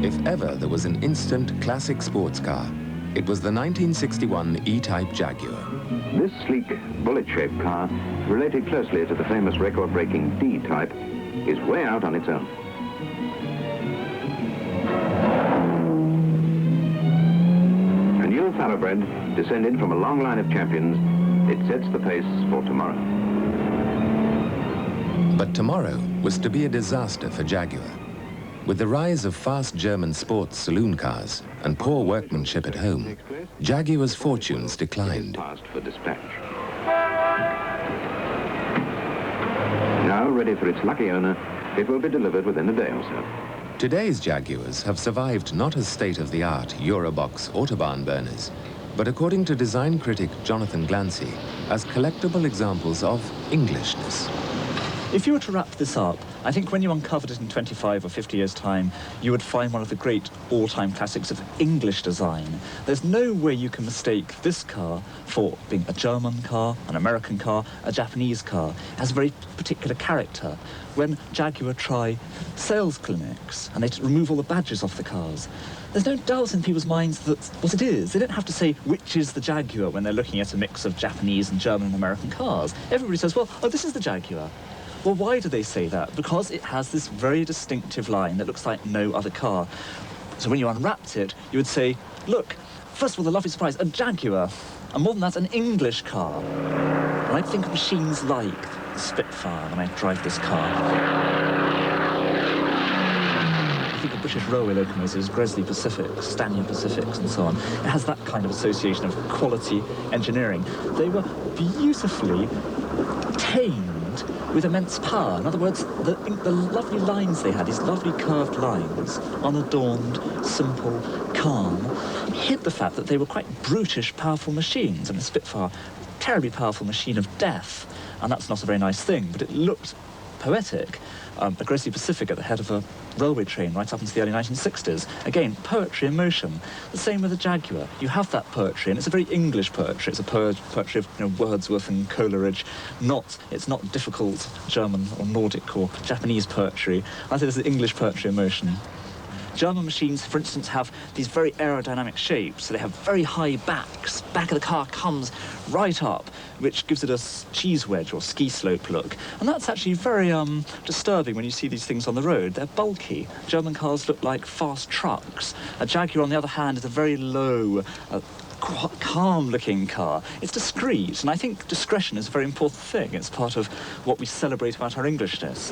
If ever there was an instant classic sports car, it was the 1961 E-Type Jaguar. This sleek, bullet-shaped car, related closely to the famous record-breaking D-Type, is way out on its own. A new thoroughbred, descended from a long line of champions, it sets the pace for tomorrow. But tomorrow was to be a disaster for Jaguar. With the rise of fast German sports saloon cars and poor workmanship at home, Jaguar's fortunes declined. Passed for dispatch. Now ready for its lucky owner, it will be delivered within a day or so. Today's Jaguars have survived not as state-of-the-art Eurobox Autobahn burners, but according to design critic Jonathan Glancy, as collectible examples of Englishness. If you were to wrap this up, I think when you uncovered it in 25 or 50 years' time, you would find one of the great all-time classics of English design. There's no way you can mistake this car for being a German car, an American car, a Japanese car. It has a very particular character. When Jaguar try sales clinics and they remove all the badges off the cars, there's no doubt in people's minds that what it is. They don't have to say which is the Jaguar when they're looking at a mix of Japanese and German and American cars. Everybody says, well, oh, this is the Jaguar. Well, why do they say that? Because it has this very distinctive line that looks like no other car. So when you unwrapped it, you would say, look, first of all, the lovely surprise, a Jaguar. And more than that, an English car. And I think of machines like the Spitfire when I drive this car. I think of British railway locomotives, Gresley Pacifics, Stanier Pacifics, and so on. It has that kind of association of quality engineering. They were beautifully tamed with immense power. In other words, the lovely lines they had, these lovely curved lines, unadorned, simple, calm, hid the fact that they were quite brutish, powerful machines. And the Spitfire, terribly powerful machine of death, and that's not a very nice thing, but it looked poetic. A Gresley Pacific at the head of a railway train right up into the early 1960s. Again, poetry in motion. The same with the Jaguar. You have that poetry, and it's a very English poetry. It's a poetry of Wordsworth and Coleridge. It's not difficult German or Nordic or Japanese poetry. I think it's English poetry in motion. German machines, for instance, have these very aerodynamic shapes, so they have very high backs. Back of the car comes right up, which gives it a cheese wedge or ski slope look. And that's actually very disturbing when you see these things on the road. They're bulky. German cars look like fast trucks. A Jaguar, on the other hand, is a very low, calm-looking car. It's discreet, and I think discretion is a very important thing. It's part of what we celebrate about our Englishness.